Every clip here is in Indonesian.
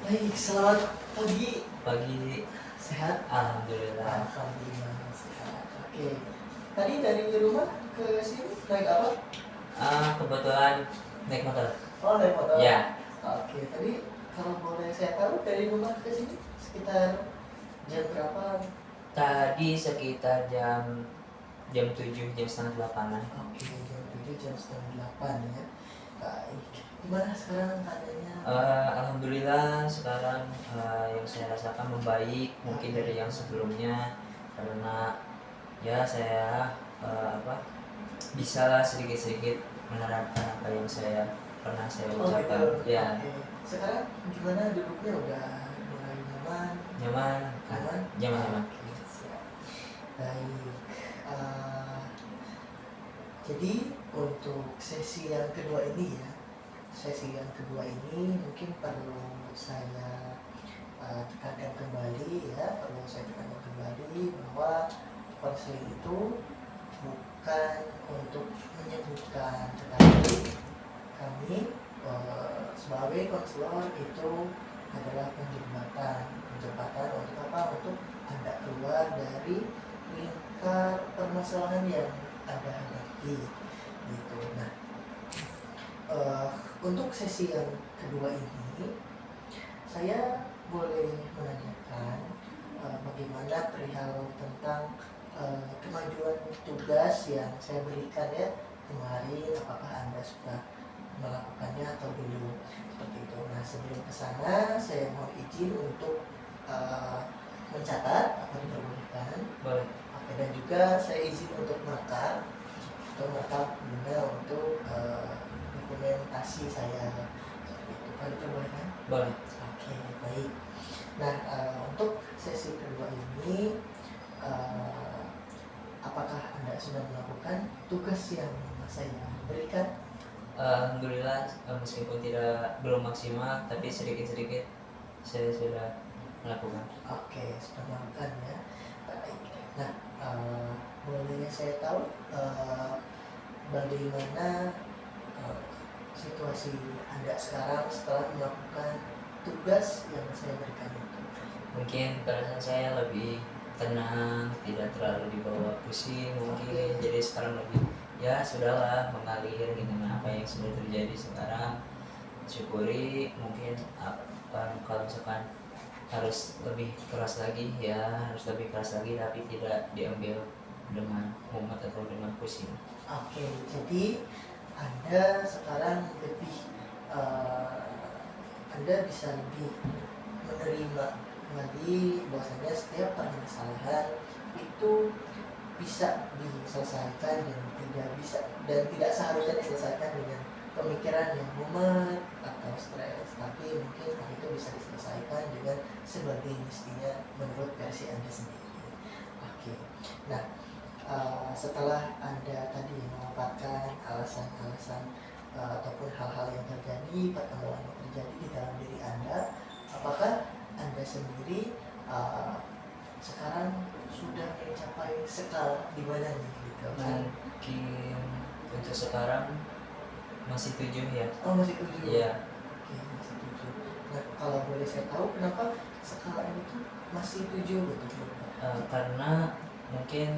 Baik, selamat pagi. Pagi, Sehat? alhamdulillah. Alhamdulillah sehat. Oke. Tadi dari rumah ke sini naik apa? Kebetulan naik motor. Oh, naik motor. Ya, Oke, tadi kalau boleh saya tahu dari rumah ke sini sekitar jam berapa? tadi sekitar jam 7, jam setengah 8-an. Oke, jam 7, jam setengah 8 ya. Baik. Gimana sekarang keadaannya? Alhamdulillah sekarang yang saya rasakan membaik mungkin dari yang sebelumnya, karena ya saya bisa lah sedikit-sedikit menerapkan apa yang pernah saya Oh, ucapkan. gitu. Ya, Oke. Sekarang gimana duduknya? Udah mulai nyaman? nyaman, Nyaman? nyaman. Oke, siap. Baik. Eh, jadi untuk sesi yang kedua ini ya, mungkin perlu saya tekankan kembali ya, bahwa konseling itu bukan untuk menyembuhkan, tetapi kami sebagai konselor itu adalah penjembatan untuk apa? Untuk Anda keluar dari lingkar permasalahan yang Anda hadapi gitu. Nah, untuk sesi yang kedua ini saya boleh menanyakan bagaimana perihal tentang kemajuan tugas yang saya berikan ya kemarin, apakah Anda sudah melakukannya atau belum, seperti itu. Nah, sebelum ke sana saya mohon izin untuk mencatat apa diperbolehkan. Boleh. Oke, dan juga saya izin untuk merekam guna untuk dokumentasi saya, seperti itu. Kan diperbolehkan? Boleh. Oke, baik. Nah, untuk sesi kedua ini apakah Anda sudah melakukan tugas yang saya berikan? Alhamdulillah, meskipun belum maksimal, tapi sedikit-sedikit saya sudah melakukan. Oke, sudah melakukan ya. Baik. Nah, boleh saya tahu bagaimana situasi Anda sekarang setelah melakukan tugas yang saya berikan itu? Mungkin perasaan saya lebih tenang, tidak terlalu dibawa pusing mungkin. Jadi sekarang lebih ya sudahlah, mengalir gitu. Nah, apa yang sudah terjadi sekarang syukuri. Mungkin kalau misalkan harus lebih keras lagi ya harus lebih keras lagi, tapi tidak diambil dengan mumet atau dengan pusing. Oke, jadi Anda sekarang lebih Anda bisa lebih menerima lagi bahwasanya setiap permasalahan itu bisa diselesaikan dan tidak seharusnya diselesaikan dengan pemikiran yang mumet atau stres, tapi mungkin hal itu bisa diselesaikan dengan sebagai mestinya menurut versi Anda sendiri. Oke. Nah, setelah Anda tadi memaparkan alasan-alasan ataupun hal-hal yang terjadi, perkembangan yang terjadi di dalam diri Anda, apakah Anda sendiri sekarang sudah mencapai skala di mana nih gitu kan? Mungkin untuk sekarang masih 7 ya. Oh, masih 7. Iya. Oke, masih 7. Nah, kalau boleh saya tahu kenapa skala ini tuh masih 7 gitu? Karena mungkin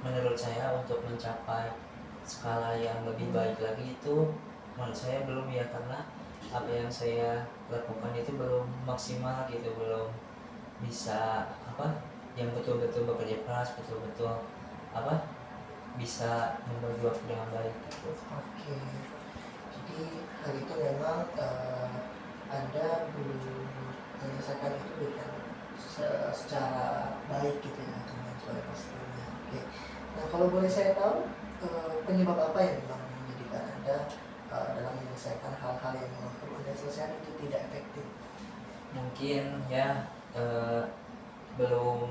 menurut saya untuk mencapai skala yang lebih baik lagi itu menurut saya belum ya, karena apa yang saya lakukan itu belum maksimal gitu, belum bisa yang betul-betul bekerja keras, betul-betul bisa membagi waktu dengan baik gitu. Oke, jadi hal itu memang Anda belum menyelesaikan itu dengan secara baik gitu ya, dengan sesuai pastinya. Oke, nah kalau boleh saya tahu penyebab apa yang memang menjadikan Anda dalam menyelesaikan hal-hal yang memang perlu Anda selesaikan itu tidak efektif? Mungkin ya belum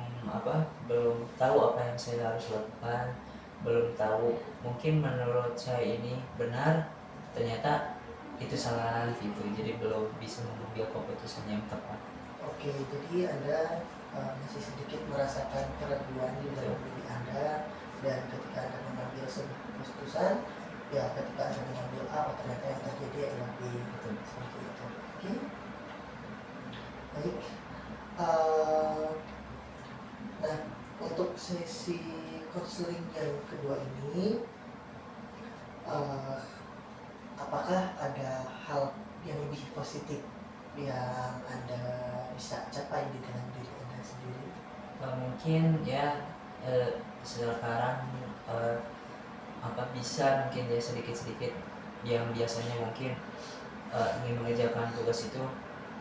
tahu apa yang saya harus lakukan, belum tahu mungkin menurut saya ini benar, ternyata itu salah gitu, jadi belum bisa mengambil keputusan yang tepat. Oke, jadi Anda masih sedikit merasakan keraguan di dalam diri Anda, dan ketika Anda mengambil sebuah keputusan, ya ketika Anda mengambil A oh ternyata yang terjadi adalah B, Betul. seperti itu. Oke, baik. Eh, nah, untuk sesi konseling yang kedua ini, apakah ada hal yang lebih positif yang Anda bisa capai di dalam diri Anda sendiri? Mungkin ya sekarang bisa mungkin ya sedikit-sedikit yang biasanya mungkin ingin mengerjakan tugas itu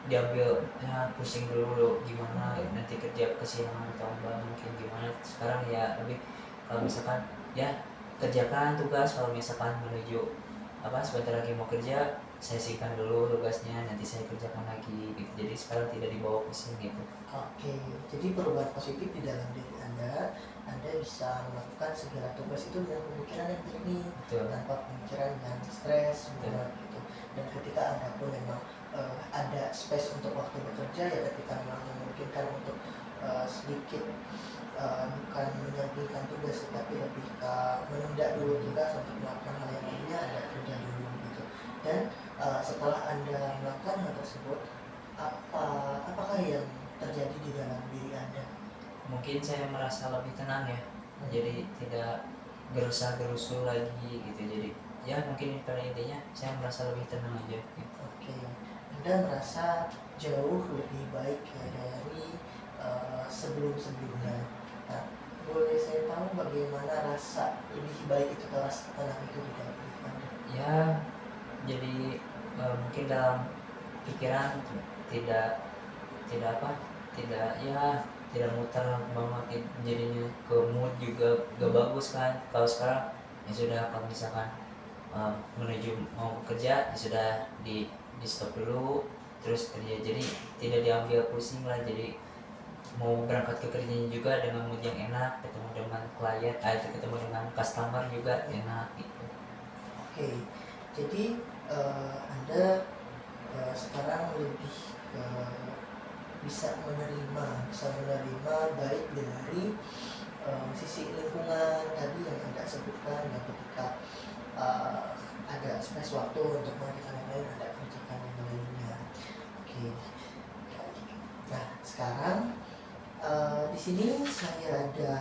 diambil ya pusing dulu gimana nanti kerja kesiangan atau enggak, mungkin gimana. Sekarang ya lebih kalau misalkan ya kerjakan tugas, kalau misalkan menuju sebentar lagi mau kerja, saya singkat dulu tugasnya, nanti saya kerjakan lagi gitu. Jadi sekarang tidak dibawa pusing gitu. Oke, jadi perubahan positif di dalam diri Anda bisa melakukan segala tugas itu dengan pemikiran yang jernih, tanpa pemikiran yang stres, berat gitu. Dan ketika Anda pun memang ada space untuk waktu bekerja, ya ketika memang memungkinkan untuk sedikit bukan menyampingkan tugas, tapi lebih ke menunda dulu tugas untuk melakukan hal yang lainnya, Anda kerja dulu gitu. Dan setelah Anda melakukan hal tersebut, apakah yang terjadi di dalam diri Anda? Mungkin saya merasa lebih tenang ya, jadi tidak gerusah-gerusu lagi gitu. Jadi ya mungkin pada intinya saya merasa lebih tenang aja gitu. Oke, Anda merasa jauh lebih baik ya dari sebelum-sebelumnya. Nah, boleh saya tahu bagaimana rasa lebih baik itu atau rasa tenang itu di dalam diri Anda? Ya, jadi mungkin dalam pikiran tidak tidak muter banget, jadinya ke mood juga gak bagus kan. Kalau sekarang ya sudah, kalau misalkan menuju mau bekerja ya sudah di stop dulu terus kerja, jadi tidak diambil pusing lah. Jadi mau berangkat ke kerjanya juga dengan mood yang enak, ketemu dengan klien, ketemu dengan customer juga enak gitu. Oke, jadi Anda sekarang lebih bisa menerima baik dari sisi lingkungan tadi yang Anda sebutkan, yang ketika ada space waktu untuk mengerjakan yang lain, Anda kerjakan yang lainnya. Oke. Nah, sekarang di sini saya ada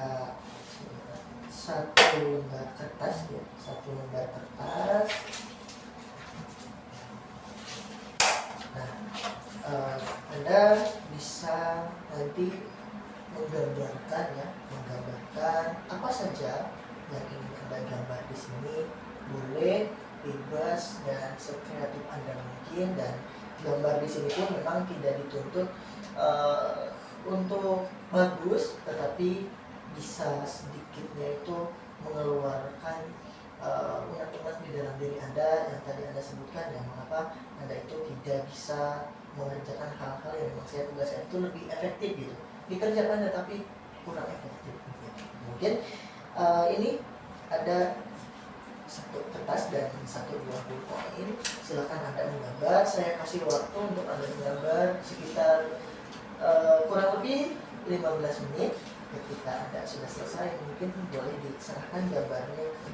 satu lembar kertas. Nah, Anda bisa nanti menggambarkan apa saja yang ingin Anda gambar di sini. Boleh bebas dan sekreatif Anda mungkin, dan gambar di sini pun memang tidak dituntut untuk bagus, tetapi bisa sedikitnya itu mengeluarkan unek-unek di dalam diri Anda yang tadi Anda sebutkan, yang mengapa Anda itu tidak bisa mengerjakan hal-hal yang memang saya tugaskan itu lebih efektif gitu, dikerjakan tetapi kurang efektif gitu. Mungkin ini ada satu kertas dan satu buah pulpen. Silakan Anda menggambar. Saya kasih waktu untuk Anda menggambar sekitar kurang lebih 15 menit. Ketika Anda sudah selesai, mungkin boleh diserahkan gambarnya ke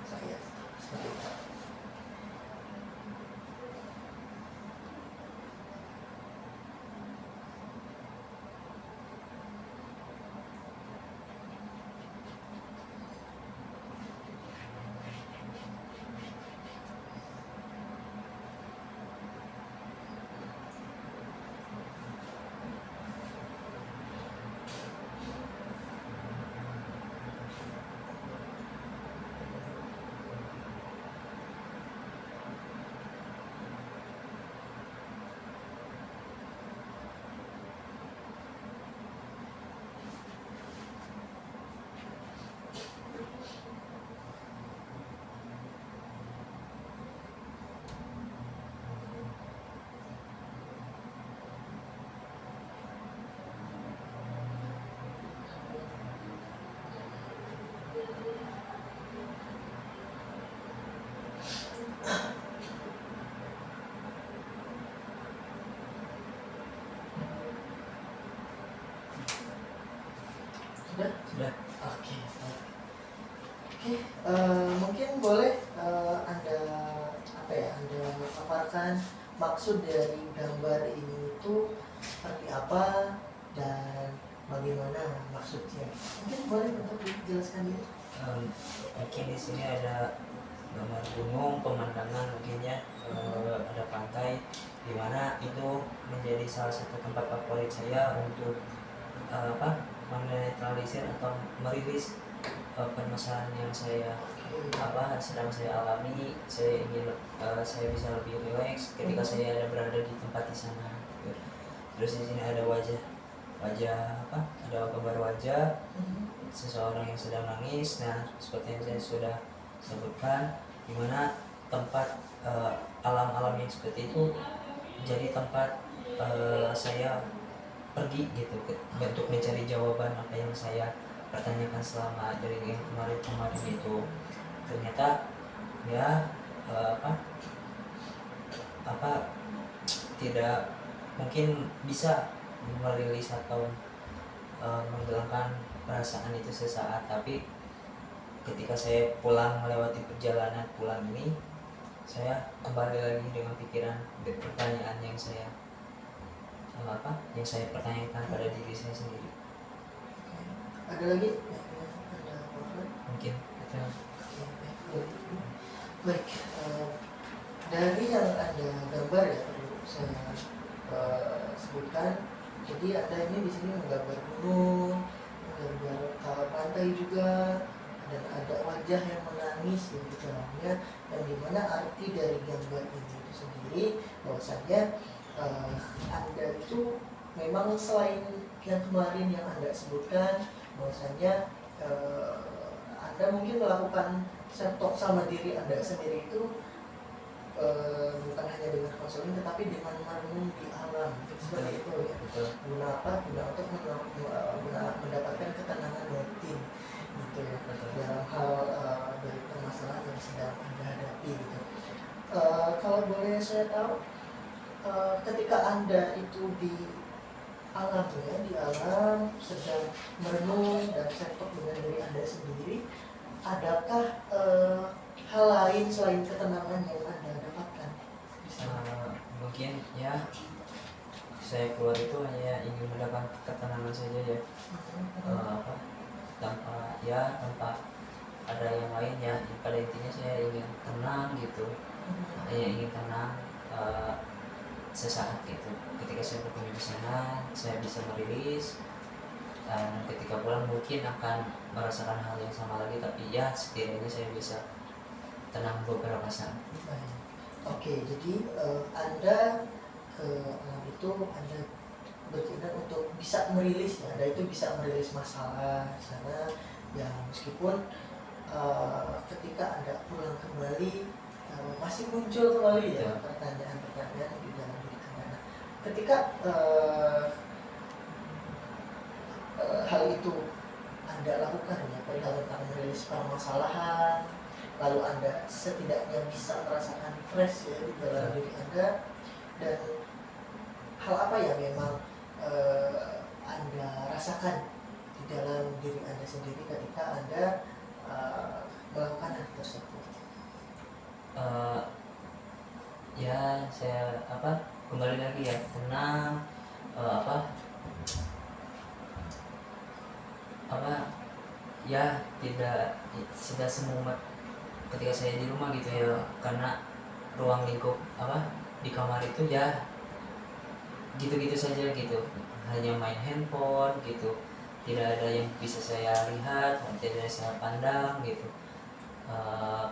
saya seperti itu. apa ya, Anda paparkan maksud dari gambar ini itu seperti apa dan bagaimana maksudnya. Mungkin boleh untuk dijelaskan ini. Mungkin di sini ada gambar gunung, pemandangan mungkin ya, ada pantai, di mana itu menjadi salah satu tempat favorit saya untuk menetralisir atau merilis permasalahan yang saya sedang saya alami. Saya ingin saya bisa lebih rileks ketika saya ada berada di tempat di sana. Terus di sini ada ada gambar wajah seseorang yang sedang nangis. Nah, seperti yang saya sudah sebutkan, di mana tempat alam-alam yang seperti itu jadi tempat saya pergi gitu untuk mencari jawaban apa yang saya pertanyakan selama dari yang kemarin itu. Ternyata ya tidak mungkin bisa merilis atau menghilangkan perasaan itu sesaat, tapi ketika saya pulang melewati perjalanan pulang ini, saya kembali lagi dengan pikiran dan pertanyaan yang saya pertanyakan pada diri saya sendiri. Ada lagi? Ada apa? Mungkin itu. Baik, dari yang ada gambar ya perlu saya sebutkan. Jadi ada ini di sini menggambar gunung, menggambar pantai juga, dan ada wajah yang menangis di dalamnya, dan dimana arti dari gambar ini itu sendiri bahwasanya Anda itu memang selain yang kemarin yang Anda sebutkan bahwasanya Anda mungkin melakukan self talk sama diri Anda sendiri itu bukan hanya dengan konseling tetapi dengan merenung di alam seperti itu ya. Guna apa? Guna untuk mendapatkan ketenangan batin gitu ya dalam hal dari permasalahan yang sedang Anda hadapi gitu. Kalau boleh saya tahu, ketika Anda itu di alam ya, di alam sedang merenung dan self-talk dengan diri Anda sendiri, adakah hal lain selain ketenangan yang Anda dapatkan? Mungkin ya saya keluar itu hanya ingin mendapat ketenangan saja ya, tanpa ada yang lain ya. Pada intinya saya ingin tenang gitu, hanya ingin tenang sesaat gitu. Ketika saya bertemu di sana, saya bisa merilis, dan ketika pulang mungkin akan merasakan hal yang sama lagi, tapi ya setidaknya saya bisa tenang beberapa saat. Oke, jadi Anda ke alam itu Anda berkeinginan untuk bisa merilis ya, Anda itu bisa merilis masalah di sana ya, meskipun ketika Anda pulang kembali masih muncul kembali ya pertanyaan-pertanyaan di dalam diri Anda. Nah, ketika hal itu Anda lakukan ya, perihal tentang merilis permasalahan, lalu Anda setidaknya bisa merasakan fresh ya di dalam diri Anda, dan hal apa yang memang Anda rasakan di dalam diri Anda sendiri ketika Anda melakukan hal tersebut? Ya saya kembali lagi ya, tenang, ya tidak semumet ketika saya di rumah gitu ya, karena ruang lingkup di kamar itu ya gitu-gitu saja gitu, hanya main handphone gitu, tidak ada yang bisa saya lihat, tidak ada yang saya pandang gitu.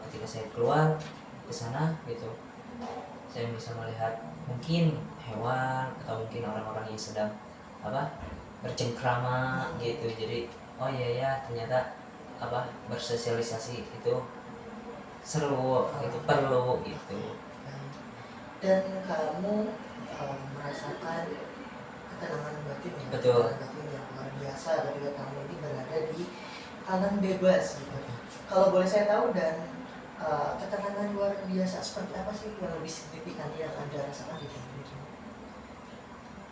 Ketika saya keluar ke sana gitu, saya bisa melihat mungkin hewan atau mungkin orang-orang yang sedang bercengkrama gitu. Jadi oh iya ya, ternyata bersosialisasi itu seru, itu perlu gitu. Dan kamu merasakan ketenangan batin ya, betul, batin yang luar biasa ketika kamu ini berada di alam bebas gitu. Kalau boleh saya tahu, dan ketenangan luar biasa seperti apa sih yang lebih signifikan yang Anda rasakan di sini?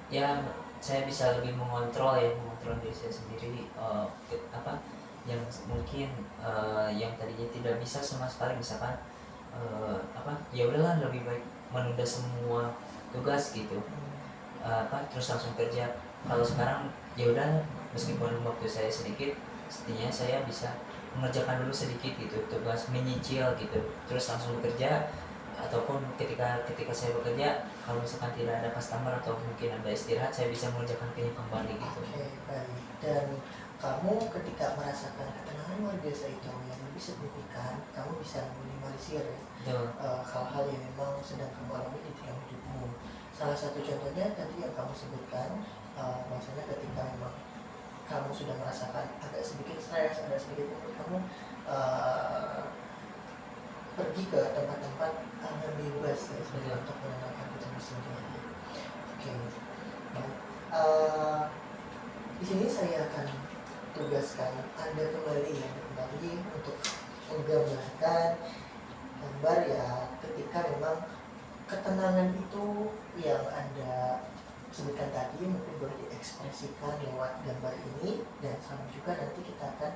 Ya saya bisa lebih mengontrol diri saya sendiri, yang mungkin yang tadinya tidak bisa sama sekali, misalkan ya udahlah lebih baik menunda semua tugas gitu, terus langsung kerja. Kalau sekarang ya udah, meskipun waktu saya sedikit, setidaknya saya bisa mengerjakan dulu sedikit gitu tugas, menyicil gitu, terus langsung bekerja. Ataupun ketika saya bekerja, kalau misalkan tidak ada customer atau mungkin ada istirahat, saya bisa mengerjakan ini kembali gitu. Oke, baik. Dan kamu ketika merasakan ketenangan luar biasa itu yang lebih signifikan, kamu bisa meminimalisir ya, hal-hal yang memang sedang kamu alami di dalam hidupmu. Salah satu contohnya tadi yang kamu sebutkan, bahwasanya ketika memang kamu sudah merasakan agak sedikit stres, ada sedikit kamu pergi ke tempat-tempat yang bebas ya, sebagai untuk menenangkan diri sendiri. Oke, baik. Di sini saya akan tugaskan Anda kembali untuk menggambarkan gambar ya ketika memang ketenangan itu yang Anda sebutkan tadi mungkin boleh diekspresikan lewat gambar ini, dan sama juga nanti kita akan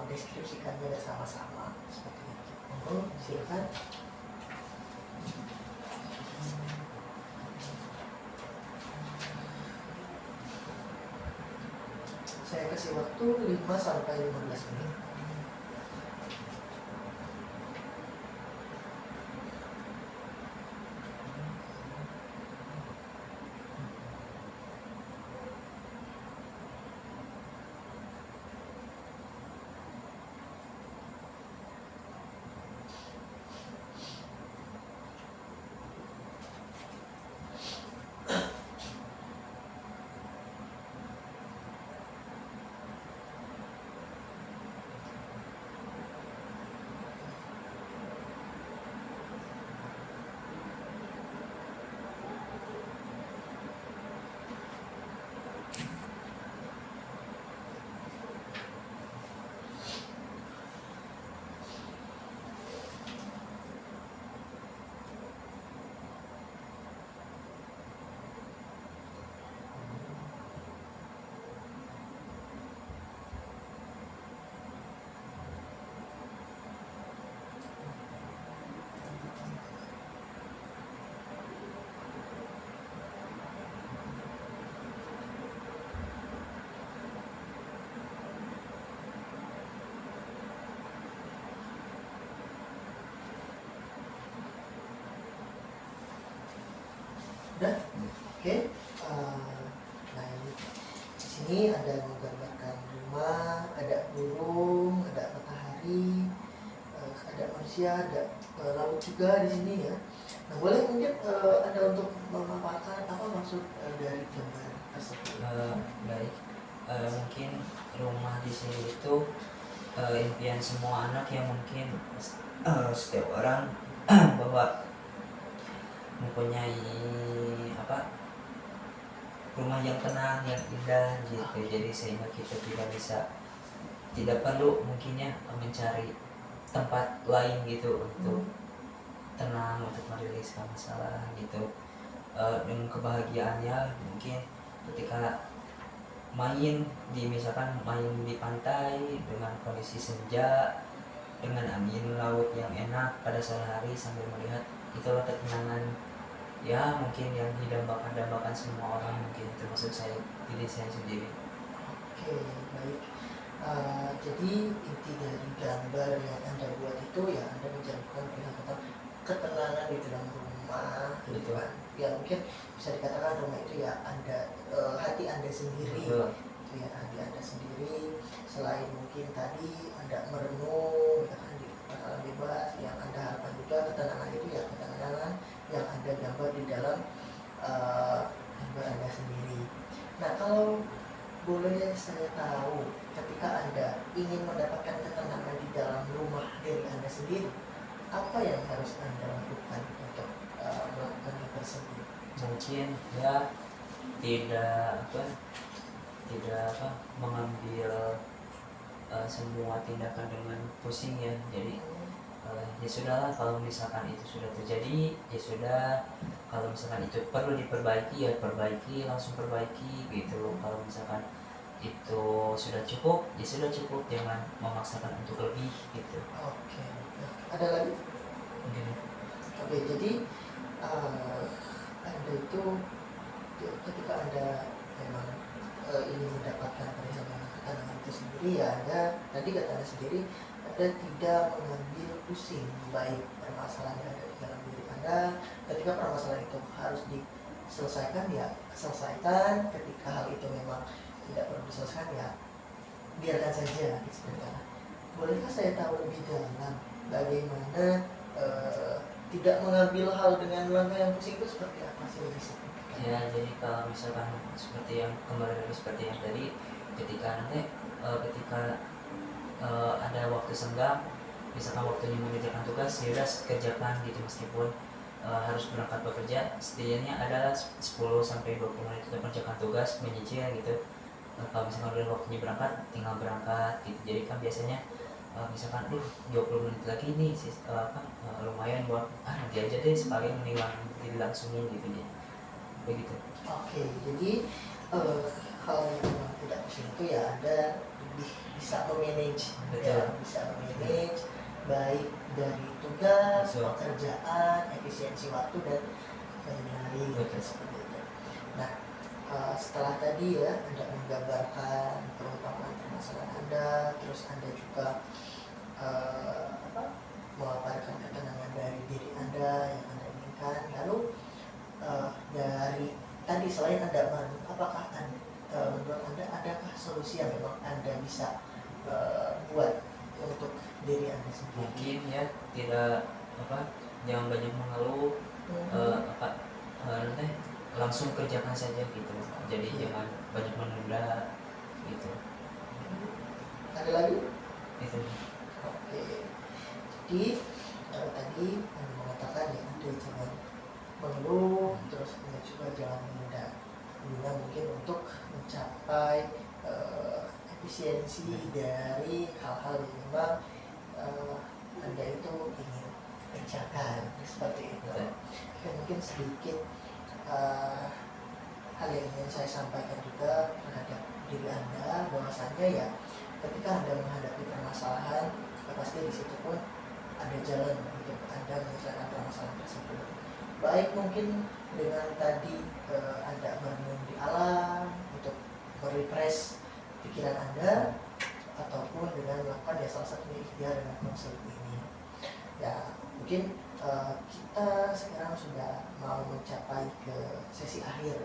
mendeskripsikannya bersama-sama seperti itu. Monggo silakan. Saya kasih waktu 5-15 menit. Udah? Oke. Nah, ini di sini ada menggambarkan rumah, ada burung, ada matahari, ada manusia, ada laut juga di sini ya. Nah, boleh mungkin Anda untuk memaparkan apa maksud dari gambar tersebut? Baik, mungkin rumah di sini itu impian semua anak yang mungkin setiap orang bahwa mempunyai rumah yang tenang, yang indah gitu. Jadi sehingga kita tidak perlu mungkinnya mencari tempat lain gitu untuk tenang, untuk meriliskan masalah gitu. Dengan kebahagiaannya mungkin ketika misalkan main di pantai dengan kondisi senja, dengan angin laut yang enak pada sore hari sambil melihat, itulah ketenangan ya mungkin yang didambakan semua orang, mungkin termasuk diri saya sendiri. Oke, baik. Jadi inti dari gambar yang Anda buat itu ya Anda mencantumkan tentang ketenangan di dalam rumah, gitu kan? Ya mungkin bisa dikatakan rumah itu ya Anda, hati Anda sendiri. Betul. Itu ya hati Anda sendiri. Selain mungkin tadi Anda merenung, ya kan, di alam bebas, yang Anda harapkan juga ketenangan itu ya ketenangan yang Anda gambar di dalam gambar Anda sendiri. Nah, kalau boleh saya tahu, ketika Anda ingin mendapatkan ketenangan di dalam rumah dari Anda sendiri, apa yang harus Anda lakukan untuk melakukan hal tersebut? Mungkin ya tidak mengambil semua tindakan dengan pusing ya. Jadi ya sudahlah, kalau misalkan itu sudah terjadi ya sudah, kalau misalkan itu perlu diperbaiki ya langsung perbaiki gitu. Kalau misalkan itu sudah cukup ya sudah cukup, jangan memaksakan untuk lebih gitu. Oke. Ada lagi? Oke. Oke, jadi eh, Anda itu ketika Anda memang ingin mendapatkan perencanaan ketenangan itu sendiri, ya Anda tadi kata Anda sendiri, Anda tidak mengambil pusing baik permasalahan yang ada di dalam diri Anda. Ketika permasalahan itu harus diselesaikan, ya selesaikan. Ketika hal itu memang tidak perlu diselesaikan, ya biarkan saja. Seperti itu. Bolehkah saya tahu lebih dalam bagaimana tidak mengambil hal dengan langkah yang pusing itu seperti apa sih, lebih signifikan? Ya, jadi kalau misalkan seperti yang kemarin, seperti yang tadi, ketika nanti ketika ada waktu senggang, misalkan waktunya mengerjakan tugas, ya udah kerjakan gitu, meskipun harus berangkat bekerja, setidaknya adalah 10 sampai 20 menit untuk mengerjakan tugas, menyicil gitu. Kalau misalkan udah waktunya berangkat, tinggal berangkat gitu. Jadi kan biasanya misalkan 20 menit lagi nih lumayan buat nanti aja deh, sekalian dilangsungin gitu ya, begitu. Oke, jadi hal yang memang tidak pusing itu ya Anda lebih bisa memanage, Betul. ya bisa memanage baik dari tugas, Betul. pekerjaan, efisiensi waktu dan lain-lain. Betul. Seperti itu. Nah, setelah tadi ya Anda menggambarkan perumpamaan permasalahan Anda, terus Anda juga memaparkan ketenangan dari diri Anda yang Anda inginkan. Lalu dari tadi selain Anda merenung, apakah menurut Anda adakah solusi yang memang Anda bisa buat untuk diri Anda sendiri? Mungkin ya tidak jangan banyak mengeluh, nanti langsung kerjakan saja gitu. Jadi jangan banyak menunda gitu. Ada lagi? Itu. Oke. Jadi tadi Anda mengatakan ya Anda jangan mengeluh, terus Anda juga jangan menunda, guna mungkin untuk mencapai efisiensi dari hal-hal yang memang Anda itu ingin kerjakan, seperti itu. Oke, mungkin sedikit hal yang ingin saya sampaikan juga terhadap diri Anda, bahwasanya ya ketika Anda menghadapi permasalahan, ya pasti di situ pun ada jalan untuk Anda menyelesaikan permasalahan tersebut. Baik mungkin dengan tadi Anda merenung di alam untuk merefresh pikiran Anda, ataupun dengan melakukan ya salah satunya ikhtiar dengan konseling ini. Ya mungkin kita sekarang sudah mau mencapai ke sesi akhir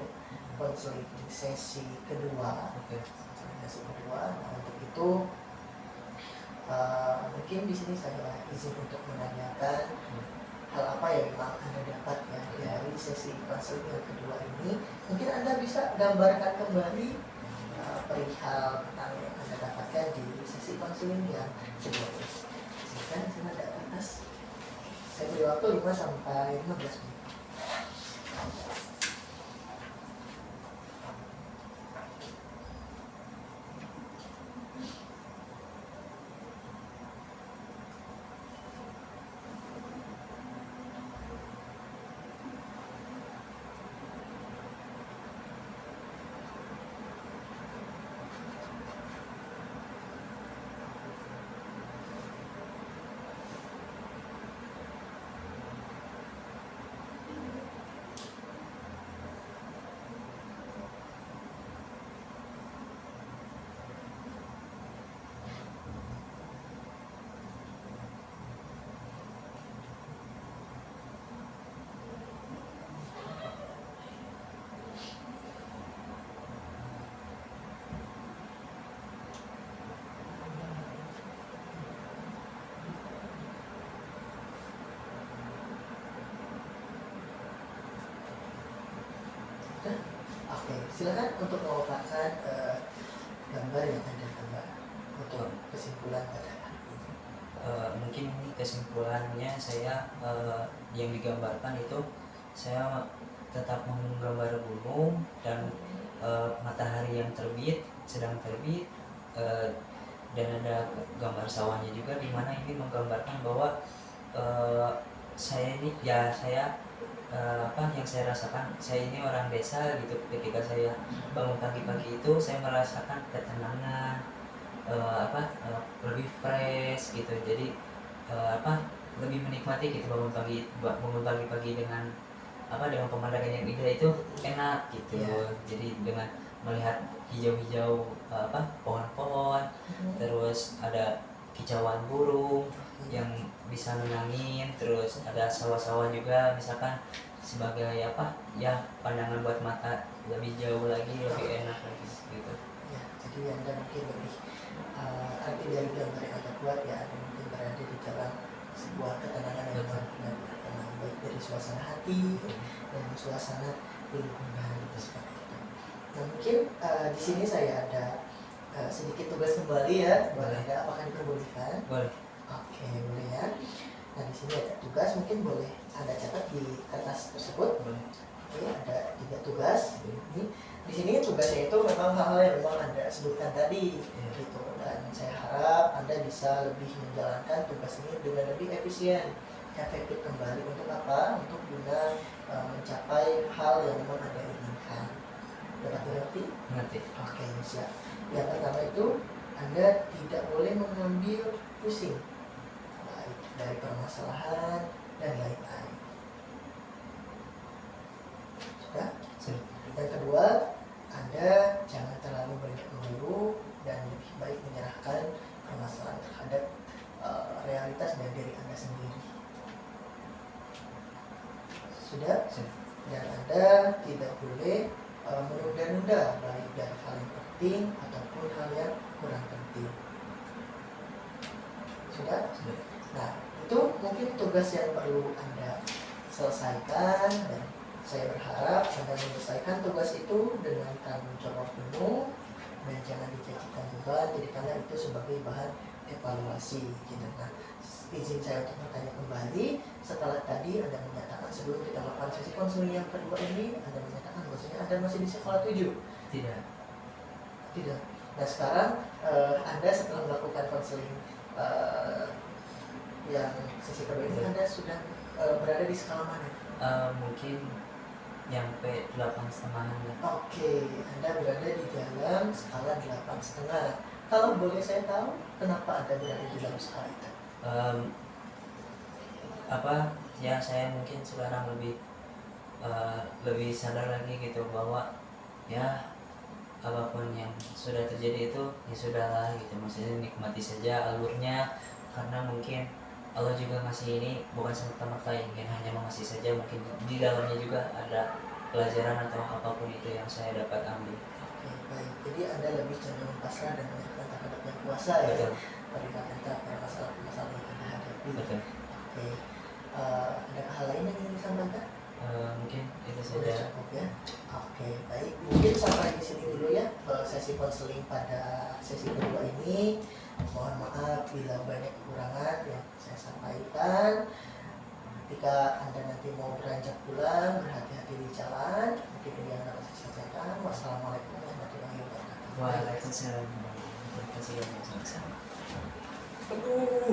konseling, sesi kedua. Sesi kedua. Nah, untuk itu mungkin di sini saya izin untuk menanyakan hal apa yang memang Anda dapat ya dari sesi konseling yang kedua ini. Mungkin Anda bisa gambarkan kembali perihal tentang yang Anda dapatkan di sesi konseling yang kedua ini. Silakan, sini ada atas. Saya beri waktu 5 sampai 15 menit. Oke, silakan untuk memaparkan gambar yang Anda gambar untuk kesimpulan pada hari ini. Mungkin kesimpulannya saya yang digambarkan itu saya tetap menggambar gunung dan matahari yang sedang terbit, dan ada gambar sawahnya juga, di mana ini menggambarkan bahwa saya ini ya yang saya rasakan, saya ini orang desa gitu. Ketika saya bangun pagi-pagi itu saya merasakan ketenangan, lebih fresh gitu. Jadi lebih menikmati gitu bangun pagi dengan dengan pemandangan yang indah itu enak gitu. Iya. Jadi dengan melihat hijau-hijau pohon-pohon, terus ada kicauan burung yang bisa nenangin, terus ada sawah-sawah juga misalkan sebagai pandangan buat mata lebih jauh lagi, lebih enak lagi gitu. Ya, jadi Anda mungkin lebih arti dari gambar yang Anda buat ya, Anda mungkin berada di dalam sebuah ketenangan yang Betul. benar-benar tenang, baik dari suasana hati dan suasana lingkungan gitu, seperti itu. Nah mungkin di sini saya ada sedikit tugas kembali ya buat Boleh. Anda, apakah diperbolehkan? Boleh. Oke, boleh ya. Nah di sini ada tugas, mungkin boleh Anda catat di kertas tersebut. Boleh. Oke, ada 3 tugas. Ini di sini tugasnya itu memang hal-hal yang memang Anda sebutkan tadi, gitu. Dan saya harap Anda bisa lebih menjalankan tugas ini dengan lebih efisien, efektif kembali untuk apa? Untuk guna mencapai hal yang memang Anda inginkan. Dapat dimengerti? Nanti. Oke, siap. Yang pertama itu Anda tidak boleh mengambil pusing, baik dari permasalahan dan lain-lain. Sudah? Yang kedua, Anda jangan terlalu banyak mengeluh dan lebih baik menyerahkan permasalahan terhadap realitas dan diri Anda sendiri. Sudah? Dan Anda tidak boleh menunda-nunda, baik dari hal yang penting ataupun hal yang kurang penting. Sudah? Nah, itu mungkin tugas yang perlu Anda selesaikan, dan saya berharap Anda menyelesaikan tugas itu dengan tanggung jawab penuh dan jangan dijadikan beban, jadikanlah itu sebagai bahan evaluasi gitu. Nah, izin saya untuk bertanya kembali, setelah tadi Anda menyatakan sebelum kita melakukan sesi konseling yang kedua ini, Anda menyatakan bahwasanya Anda masih di sekolah 7. Tidak. Tidak. Nah sekarang Anda setelah melakukan konseling yang sesi kedua ini, Anda sudah berada di skala mana? Mungkin nyampe 8,5 lah. Oke, Anda berada di dalam skala 8,5. Kalau boleh saya tahu, kenapa Anda berada di dalam skala itu? Saya mungkin sekarang lebih sadar lagi gitu bahwa ya apapun yang sudah terjadi itu ya sudahlah gitu, maksudnya nikmati saja alurnya, karena mungkin Allah juga ngasih ini bukan semata-mata ingin hanya mengasih saja, mungkin di dalamnya juga ada pelajaran atau apapun itu yang saya dapat ambil. Oke, baik. Jadi Anda lebih cenderung pasrah dan menyerahkan terhadap yang kuasa ya. Betul. Pada masalah-masalah yang Anda hadapi. Betul. Oke. Ada hal lain yang ingin disampaikan? Mungkin itu Sudah saja. cukup ya. Oke, baik. Mungkin sampai di sini dulu ya sesi konseling pada sesi kedua ini. Mohon maaf bila banyak kekurangan yang saya sampaikan. Ketika Anda nanti mau beranjak pulang, berhati-hati di jalan. Mungkin ini yang dapat saya sampaikan. Wassalamualaikum warahmatullahi wabarakatuh. Waalaikumsalam warahmatullahi wabarakatuh. Aduh.